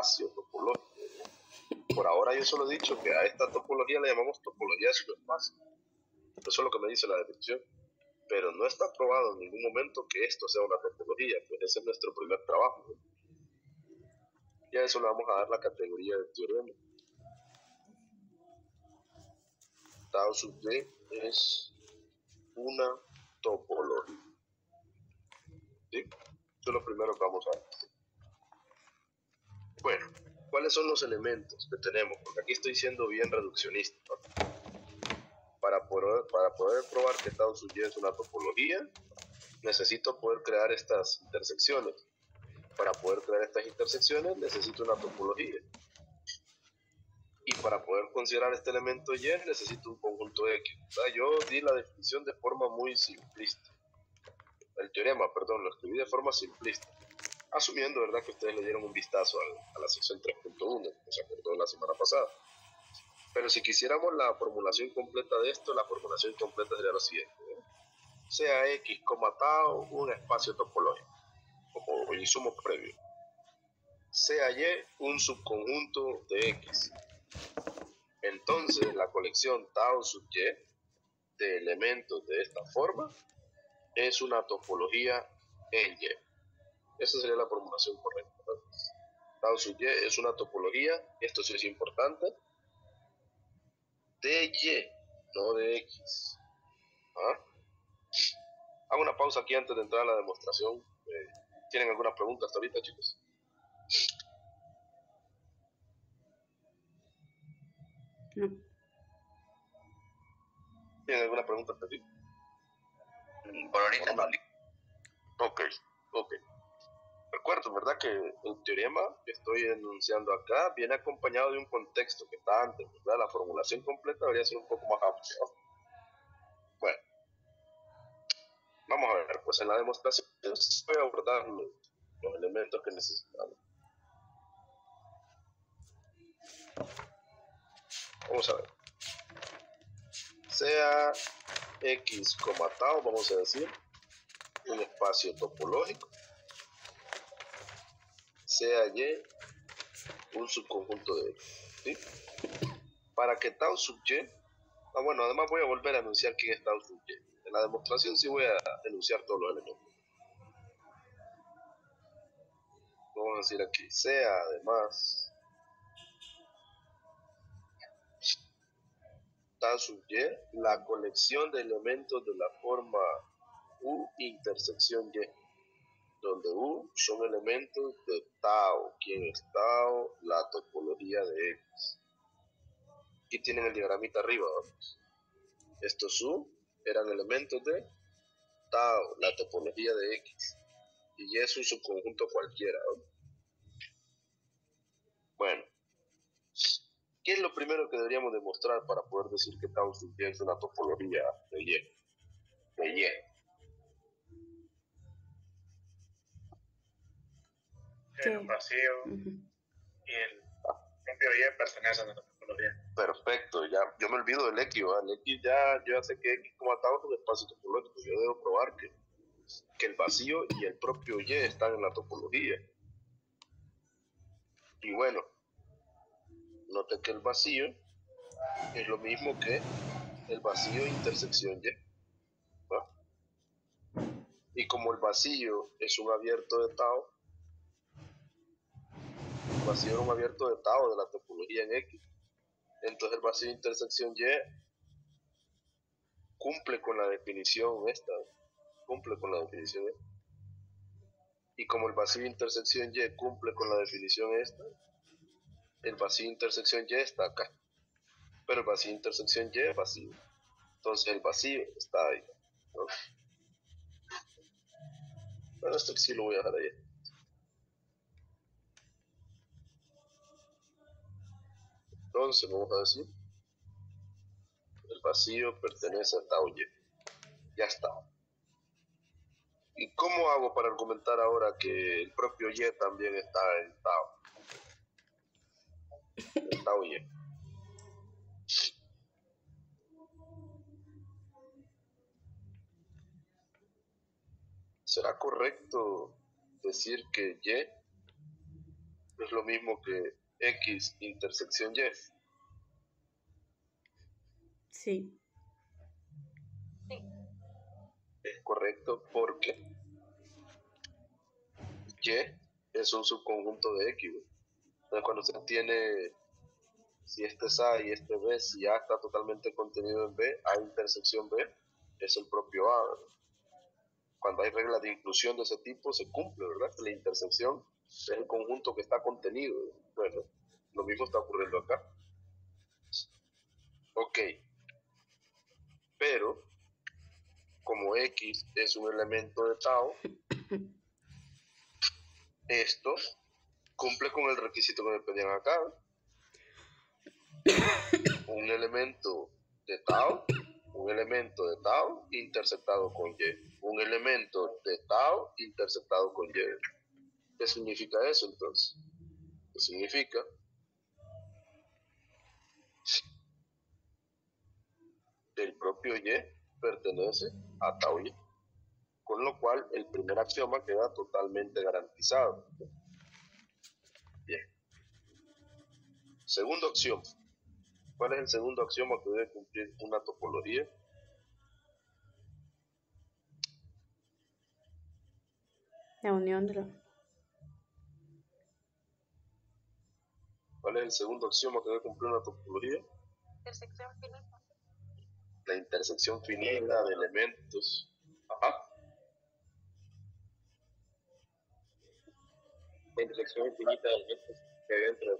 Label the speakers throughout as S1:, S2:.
S1: espacio topológico. Por ahora yo solo he dicho que a esta topología le llamamos topología de subespacio. Eso es lo que me dice la definición. Pero no está probado en ningún momento que esto sea una topología, pues ese es nuestro primer trabajo, ¿no? Y a eso le vamos a dar la categoría de teorema. Tau sub D es una topología. ¿Sí? Eso es lo primero que vamos a ver. Bueno, ¿cuáles son los elementos que tenemos? Porque aquí estoy siendo bien reduccionista, ¿no? Para poder probar que Tau sub Y es una topología, necesito poder crear estas intersecciones. Para poder crear estas intersecciones necesito una topología. Y para poder considerar este elemento Y necesito un conjunto X. O sea, yo di la definición de forma muy simplista. El teorema, perdón, lo escribí de forma simplista. Asumiendo, ¿verdad?, que ustedes le dieron un vistazo a la sección 3.1, que se acordó la semana pasada. Pero si quisiéramos la formulación completa de esto, la formulación completa sería lo siguiente, ¿no? Sea X, tau, un espacio topológico, como insumo previo. Sea Y, un subconjunto de X. Entonces, la colección Tau sub Y de elementos de esta forma es una topología en Y. Esa sería la formulación correcta, ¿no? Tau sub Y es una topología, esto sí es importante, de Y, no de X. ¿Ah? Hago una pausa aquí antes de entrar a la demostración. ¿Tienen alguna pregunta hasta ahorita, chicos?
S2: No.
S1: ¿Tienen alguna pregunta hasta aquí?
S3: Por ahorita no.
S1: Ok. Recuerdo, ¿verdad?, que el teorema que estoy enunciando acá viene acompañado de un contexto que está antes, ¿verdad? La formulación completa debería ser un poco más amplia, ¿no? Bueno, vamos a ver, pues en la demostración voy a abordar los elementos que necesitamos. Vamos a ver. Sea X, tau, vamos a decir, un espacio topológico. Sea Y, un subconjunto de X, ¿sí? Para que Tau sub Y, bueno, además voy a volver a enunciar quién es Tau sub Y. En la demostración sí voy a enunciar todos los elementos. Vamos a decir aquí, sea además Tau sub Y la colección de elementos de la forma U intersección Y, donde U son elementos de Tau. ¿Quién es Tau? La topología de X. Aquí tienen el diagramita arriba, vamos. Estos U eran elementos de Tau, la topología de X. Y Y es un subconjunto cualquiera, ¿no? Bueno, ¿qué es lo primero que deberíamos demostrar para poder decir que Tau sub Y es una topología de Y? De Y.
S4: El vacío y el propio Y pertenecen a la topología.
S1: Perfecto, ya, yo me olvido del X, ¿verdad? El X yo ya sé que X como Tau es un espacio topológico. Yo debo probar que el vacío y el propio Y están en la topología. Y bueno, note que el vacío es lo mismo que el vacío intersección Y, ¿va? Y como el vacío es un abierto de Tau, el vacío es un abierto de Tau de la topología en X, entonces el vacío intersección Y cumple con la definición esta, cumple con la definición esta. Y como el vacío intersección Y cumple con la definición esta, el vacío intersección Y está acá, pero el vacío intersección Y es vacío, entonces el vacío está ahí, ¿no? Bueno, esto sí lo voy a dejar ahí. Entonces vamos a decir, el vacío pertenece a Tau Y. Ya está. ¿Y cómo hago para argumentar ahora que el propio Y también está en Tau? En Tau Y. ¿Será correcto decir que Y es lo mismo que X intersección Y.
S2: Sí.
S1: Es correcto porque Y es un subconjunto de X. Entonces cuando se tiene, si este es A y este B, si A está totalmente contenido en B, A intersección B es el propio A, ¿verdad? Cuando hay reglas de inclusión de ese tipo se cumple, ¿verdad? La intersección es el conjunto que está contenido. Bueno, lo mismo está ocurriendo acá. Ok, pero como X es un elemento de Tao, esto cumple con el requisito que me pedían acá. Un elemento de Tao intersectado con Y. Un elemento de Tao intersectado con Y. ¿Qué significa eso entonces? ¿Qué significa? Que el propio Y pertenece a Tao Y. Con lo cual el primer axioma queda totalmente garantizado. Bien. Segundo axioma. ¿Cuál es el segundo axioma que debe cumplir una topología?
S2: La unión de los...
S1: ¿Cuál es el segundo axioma que debe cumplir una topología?
S3: Intersección finita.
S1: La intersección finita de elementos. Ajá. La intersección infinita de elementos que dentro de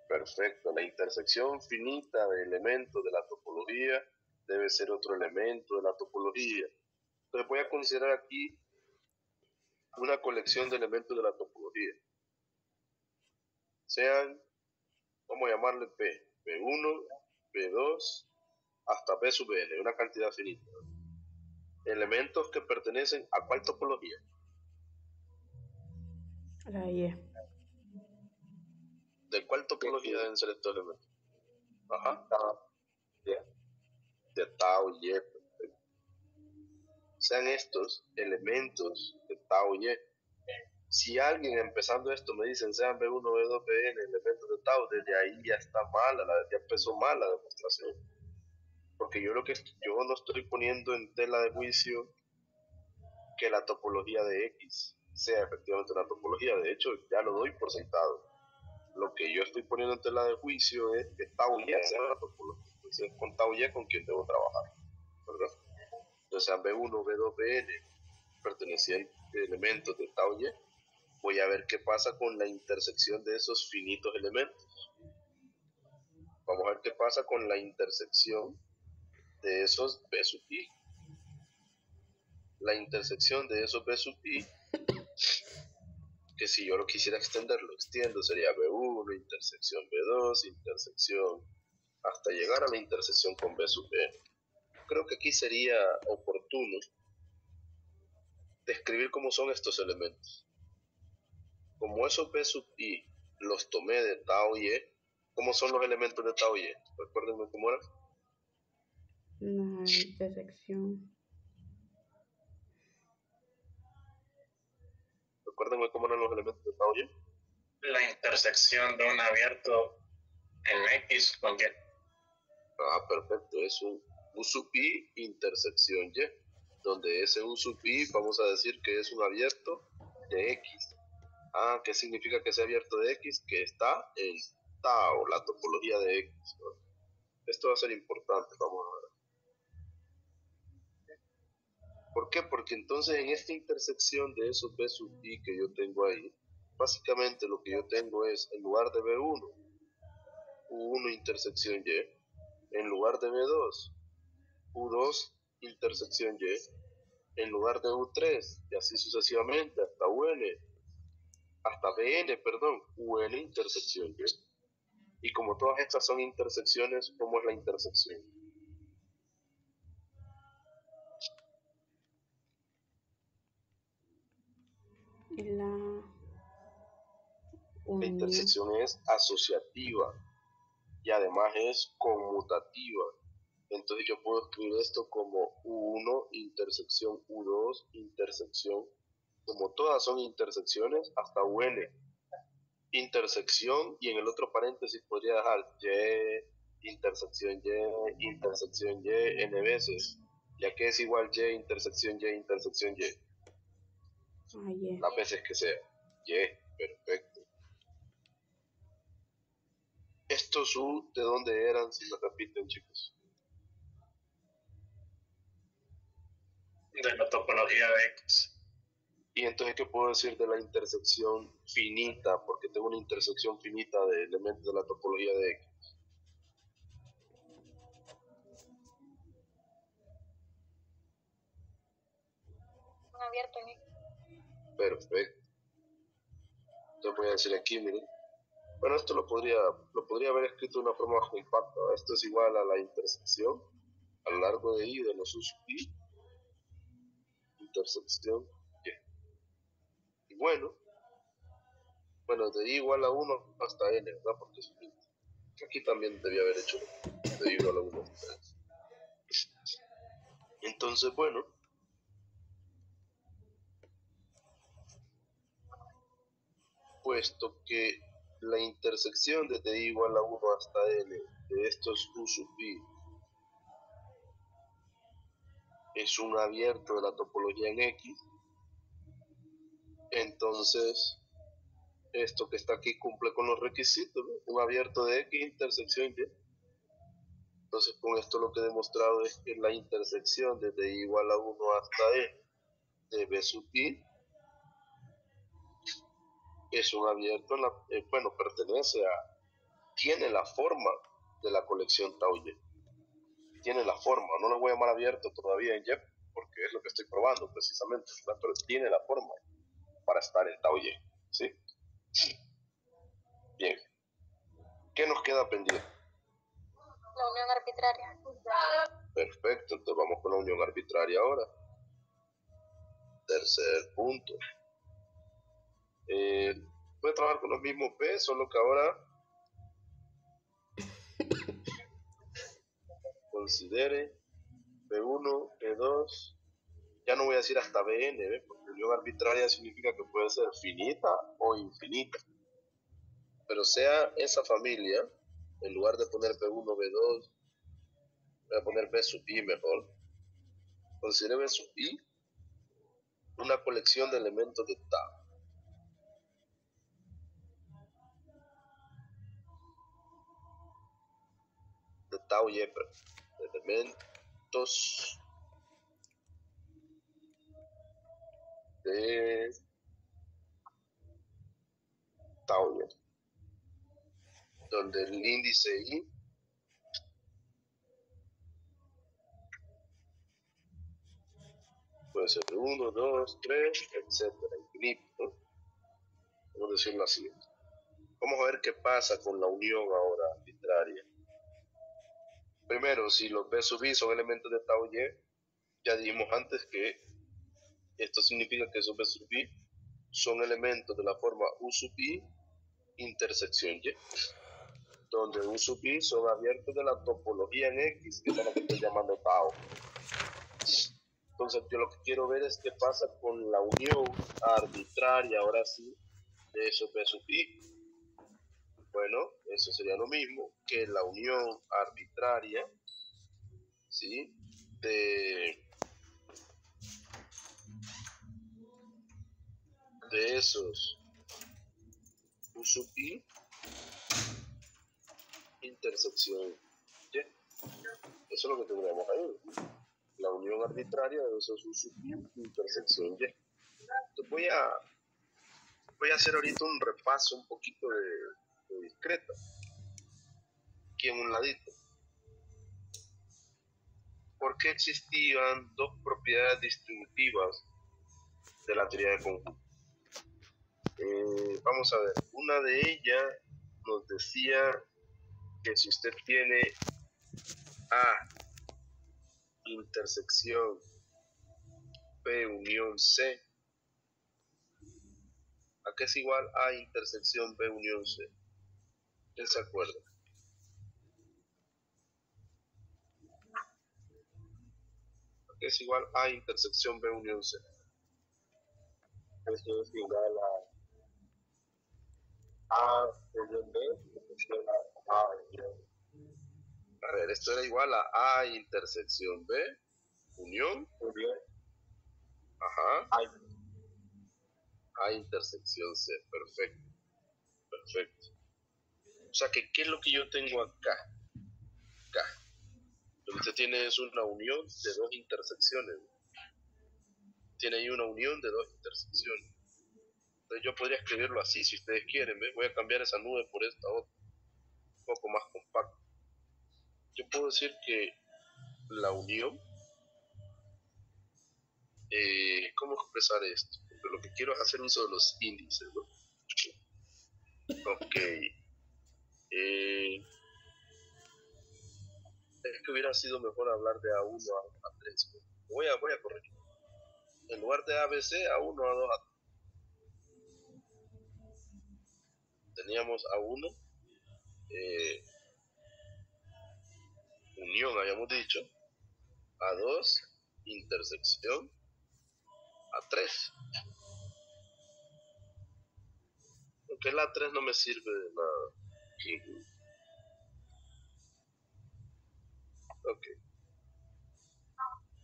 S1: Perfecto. La intersección finita de elementos de la topología debe ser otro elemento de la topología. Entonces voy a considerar aquí una colección de elementos de la topología. Sean, vamos a llamarle P, P1, P2, hasta P sub n, una cantidad finita. Elementos que pertenecen a ¿cuál topología?
S2: La Y.
S1: ¿De cuál topología deben ser estos elementos? Ajá. De Tao y Y. Sean estos elementos de Tao y Y. Si alguien empezando esto me dicen sean B1, B2, Bn, elementos de Tao, desde ahí ya está mala, ya empezó mal la demostración. Porque yo no estoy poniendo en tela de juicio que la topología de X sea efectivamente una topología. De hecho, ya lo doy por sentado. Lo que yo estoy poniendo en tela de juicio es que Tau Y sea una topología. Entonces, con Tau Y con quien debo trabajar, ¿verdad? Entonces, a B1, B2, Bn, pertenecientes elementos de Tau Y, voy a ver qué pasa con la intersección de esos finitos elementos. Vamos a ver qué pasa con la intersección de esos B sub I. La intersección de esos B sub I, que si yo lo quisiera extender, lo extiendo, sería B1, intersección B2, intersección, hasta llegar a la intersección con B sub N. Creo que aquí sería oportuno describir cómo son estos elementos. Como esos B sub I los tomé de Tao Y, ¿cómo son los elementos de Tao Y? Recuérdenme cómo era.
S2: Una intersección.
S1: Recuérdenme cómo eran los elementos de Tao Y.
S4: La intersección de un abierto en X con Y.
S1: Ah, perfecto. Es un U sub I intersección Y, donde ese U sub I vamos a decir que es un abierto de X. Ah, ¿qué significa que sea abierto de X? Que está en Tao, la topología de X, ¿no? Esto va a ser importante, vamos a ver. ¿Por qué? Porque entonces en esta intersección de esos B sub I que yo tengo ahí, básicamente lo que yo tengo es, en lugar de B1, U1 intersección Y, en lugar de B2, U2 intersección Y, en lugar de U3, y así sucesivamente hasta Bn, perdón, Un intersección Y. Y como todas estas son intersecciones, ¿cómo es la intersección?
S2: La
S1: La intersección es asociativa y además es conmutativa. Entonces yo puedo escribir esto como U1 intersección U2 intersección como todas son intersecciones, hasta UN, intersección, y en el otro paréntesis podría dejar Y, intersección Y, N veces, ya que es igual Y, intersección Y, intersección Y.
S2: Y.
S1: Las veces que sea. Y, perfecto. Estos U, ¿de dónde eran? Si me repiten, chicos.
S4: De la topología de X.
S1: Y entonces, ¿qué puedo decir de la intersección finita? Porque tengo una intersección finita de elementos de la topología de X.
S3: Un abierto en X.
S1: Perfecto. Entonces voy a decir aquí, miren. Bueno, esto lo podría haber escrito de una forma más compacta. Esto es igual a la intersección a lo largo de I de los U sub I. Intersección Y. Y bueno, de I igual a 1 hasta N, ¿verdad? Porque es finito. Aquí también debía haber hecho de I igual a 1 hasta N. Entonces, bueno, puesto que la intersección desde I igual a 1 hasta N de estos U sub I es un abierto de la topología en X, entonces esto que está aquí cumple con los requisitos, ¿no? Un abierto de X, intersección Y. Entonces con esto lo que he demostrado es que la intersección desde I igual a 1 hasta N de B sub I es un abierto, tiene la forma de la colección tau Y. Tiene la forma, no lo voy a llamar abierto todavía en Y, porque es lo que estoy probando precisamente, ¿verdad? Pero tiene la forma para estar en tau Y, ¿sí? Bien. ¿Qué nos queda pendiente?
S3: La unión arbitraria.
S1: Perfecto, entonces vamos con la unión arbitraria ahora. Tercer punto. Voy a trabajar con los mismos P, solo que ahora considere P1, P2, ya no voy a decir hasta Bn, ¿ve? Porque unión arbitraria significa que puede ser finita o infinita. Pero sea esa familia, en lugar de poner P1, B2, voy a poner B sub I mejor. Considere B sub I una colección de elementos de tau. De tau Y, elementos de tau Y, donde el índice I puede ser 1, 2, 3, etcétera, infinito, ¿no? Vamos a decirlo así. Vamos a ver qué pasa con la unión ahora arbitraria. Primero, si los B sub I son elementos de tau Y, ya dijimos antes que esto significa que esos B sub I son elementos de la forma U sub I intersección Y, donde U sub I son abiertos de la topología en X, que es lo que estoy llamando tau. Entonces yo lo que quiero ver es qué pasa con la unión arbitraria, ahora sí, de esos B sub I. Bueno, eso sería lo mismo que la unión arbitraria, ¿sí? De esos U sub I intersección Y. Eso es lo que tendríamos ahí. La unión arbitraria de esos U sub I intersección Y. Entonces voy a hacer ahorita un repaso un poquito de discreto. Aquí en un ladito. ¿Por qué existían dos propiedades distributivas de la teoría de conjuntos? Vamos a ver, una de ellas nos decía que si usted tiene A intersección P unión C, ¿a qué es igual A intersección B unión C? ¿Quién se acuerda? ¿A qué es igual A intersección B unión C? Eso es igual a unión B intersección A unión. A ver, esto era igual a intersección B unión. Ajá. A intersección C. Perfecto. Perfecto. O sea que, ¿qué es lo que yo tengo acá? Acá. Lo que usted tiene es una unión de dos intersecciones. Tiene ahí una unión de dos intersecciones. Entonces yo podría escribirlo así, si ustedes quieren. ¿Ves? Voy a cambiar esa nube por esta otra. Un poco más compacta. Yo puedo decir que la unión... ¿cómo expresar esto? Porque lo que quiero es hacer uso de los índices, ¿no? Ok. Es que hubiera sido mejor hablar de A1 a 3. Voy a corregir. En lugar de ABC, A1, A2, A3. Teníamos A1, unión, habíamos dicho. A2, intersección. A3. Aunque el A3 no me sirve de nada. Ok.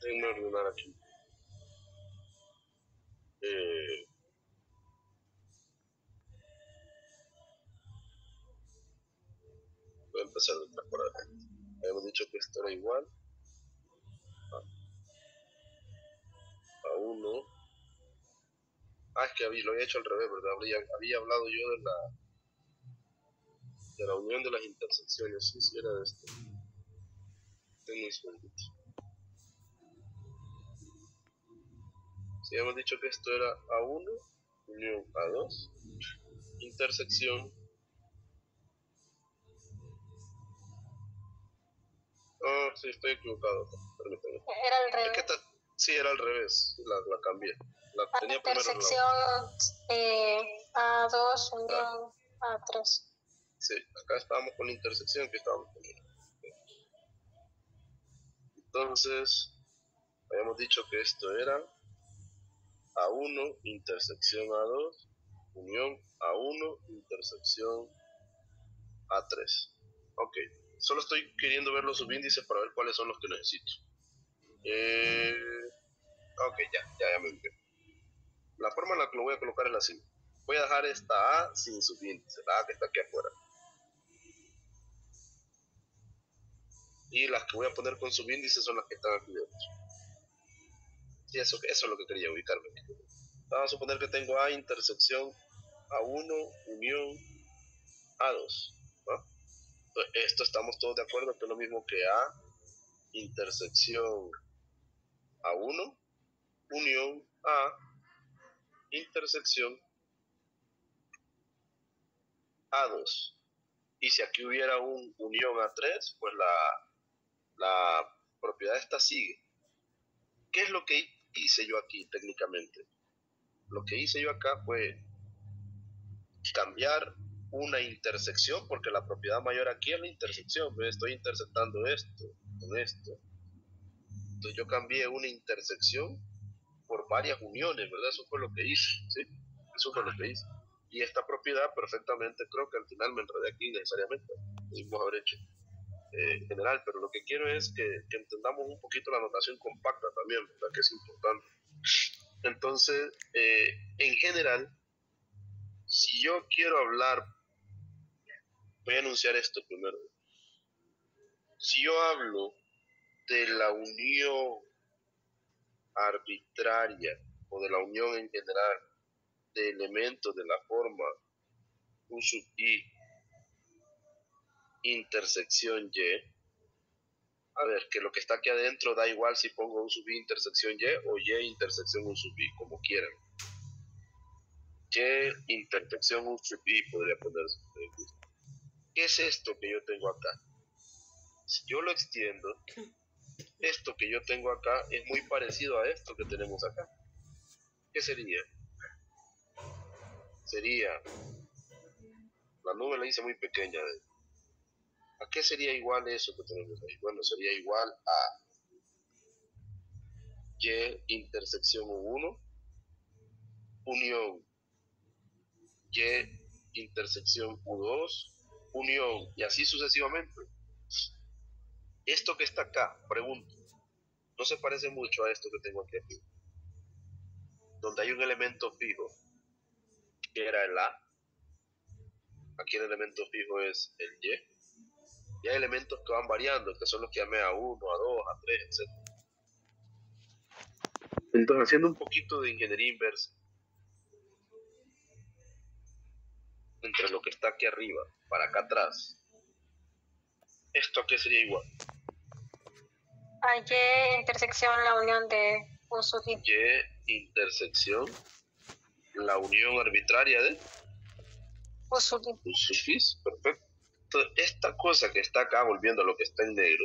S1: Déjenme ordenar aquí. Voy a empezar de atrás por adelante. Habíamos dicho que esto era igual a 1. Es que lo había hecho al revés, ¿verdad? Había hablado yo de la unión de las intersecciones. Sí, era de esto. Tengo un segundito. Si habíamos dicho que esto era A1, unión A2, intersección. Sí, estoy equivocado. Permítame.
S3: Era al revés.
S1: Es que sí, era al revés. La cambié. La tenía
S3: intersección A2, unión A3.
S1: Sí, acá estábamos con la intersección que estábamos poniendo. Entonces, habíamos dicho que esto era A1, intersección A2, unión A1, intersección A3. Ok, solo estoy queriendo ver los subíndices para ver cuáles son los que necesito. Ok, ya me ubiqué. La forma en la que lo voy a colocar es la siguiente. Voy a dejar esta A sin subíndice, la A que está aquí afuera. Y las que voy a poner con subíndice son las que están aquí dentro. Sí, eso es lo que quería ubicarme. Vamos a suponer que tengo A intersección A1, unión A2. ¿no? Entonces, esto estamos todos de acuerdo que es lo mismo que A intersección A1, unión A intersección A2. Y si aquí hubiera un unión A3, pues la propiedad esta sigue. ¿Qué es lo que hice yo aquí técnicamente? Lo que hice yo acá fue cambiar una intersección, porque la propiedad mayor aquí es la intersección. Estoy intersectando esto con esto. Entonces yo cambié una intersección por varias uniones, ¿verdad? Eso fue lo que hice, ¿sí? Eso fue lo que hice. Y esta propiedad perfectamente, creo que al final me enredé aquí necesariamente, pudimos haber hecho general, pero lo que quiero es que entendamos un poquito la notación compacta también, ¿verdad? Que es importante. Entonces, en general, si yo quiero hablar, voy a anunciar esto primero. Si yo hablo de la unión arbitraria o de la unión en general de elementos de la forma U sub I intersección Y, a ver, que lo que está aquí adentro da igual si pongo U sub I intersección Y o Y intersección U sub I, como quieran. Y intersección U sub I podría ponerse. ¿Qué es esto que yo tengo acá? Si yo lo extiendo, esto que yo tengo acá es muy parecido a esto que tenemos acá. ¿Qué sería? Sería, la nube la hice muy pequeña. ¿A qué sería igual eso que tenemos ahí? Bueno, sería igual a Y intersección U1 unión Y intersección U2, unión, y así sucesivamente. Esto que está acá, pregunto, ¿no se parece mucho a esto que tengo aquí arriba? Donde hay un elemento fijo, que era el A. Aquí el elemento fijo es el Y. Y hay elementos que van variando, que son los que llamé A1, A2, A3, etc. Entonces, haciendo un poquito de ingeniería inversa, entre lo que está aquí arriba, para acá atrás, ¿esto a qué sería igual?
S3: A Y intersección la unión de U sub I.
S1: Y intersección la unión arbitraria de
S3: U sub I.
S1: U sub I, perfecto. Entonces, esta cosa que está acá, volviendo a lo que está en negro,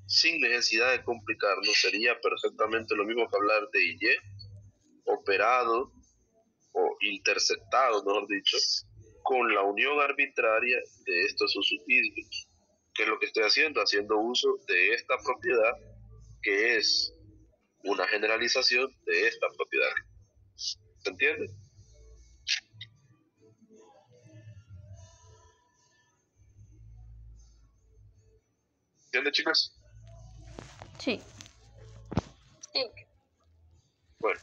S1: sin necesidad de complicarnos, sería perfectamente lo mismo que hablar de Y operado o interceptado, mejor dicho, con la unión arbitraria de estos usuismos. ¿Qué es lo que estoy haciendo? Haciendo uso de esta propiedad, que es una generalización de esta propiedad. ¿Se entiende? ¿Entiende, chicas?
S2: Sí.
S3: Sí.
S1: Bueno,